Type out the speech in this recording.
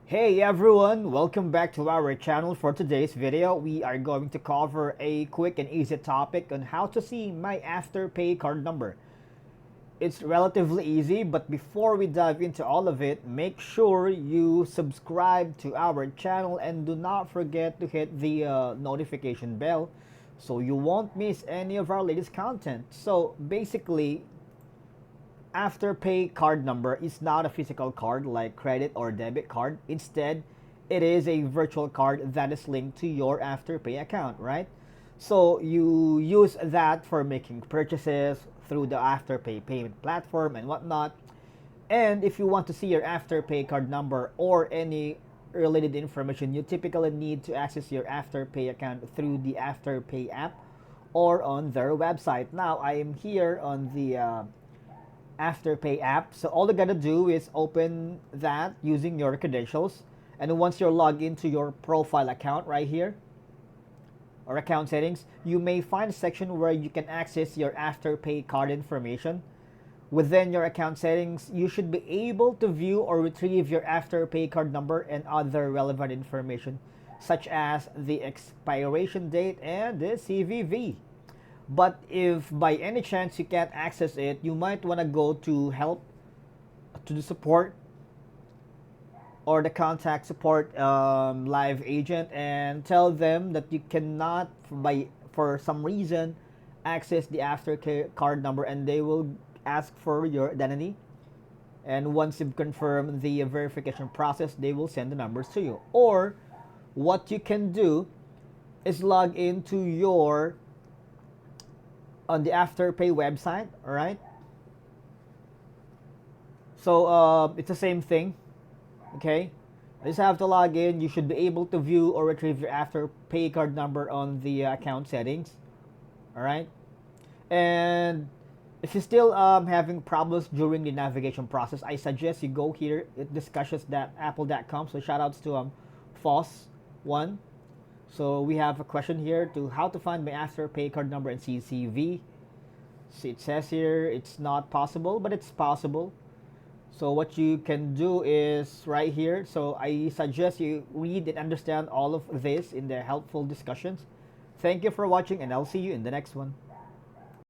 Hey everyone, welcome back to our channel. For today's video, we are going to cover a quick and easy topic on how to see my Afterpay card number. It's relatively easy, but before we dive into all of it, make sure you subscribe to our channel and do not forget to hit the notification bell so you won't miss any of our latest content. So basically, Afterpay card number is not a physical card like credit or debit card. Instead, it is a virtual card that is linked to your Afterpay account, right? So you use that for making purchases through the Afterpay payment platform and whatnot. And if you want to see your Afterpay card number or any related information, you typically need to access your Afterpay account through the Afterpay app or on their website. Now, I am here on the Afterpay app. So all you gotta do is open that using your credentials. And once you're logged into your profile account right here, or account settings, you may find a section where you can access your Afterpay card information. Within your account settings, you should be able to view or retrieve your Afterpay card number and other relevant information, such as the expiration date and the CVV. But if by any chance you can't access it, you might want to go to help, to the support or the contact support live agent and tell them that you cannot, for some reason, access the Afterpay card number, and they will ask for your identity. And once you've confirmed the verification process, they will send the numbers to you. Or what you can do is log into your on the Afterpay website, all right? So it's the same thing, okay? You just have to log in. You should be able to view or retrieve your Afterpay card number on the account settings, all right? And if you're still having problems during the navigation process, I suggest you go here. It discusses that apple.com. So shout outs to Foss1. So we have a question here to how to find my Afterpay card number and CCV. See, it says here it's not possible, but it's possible. So what you can do is right here. So I suggest you read and understand all of this in the helpful discussions. Thank you for watching, and I'll see you in the next one.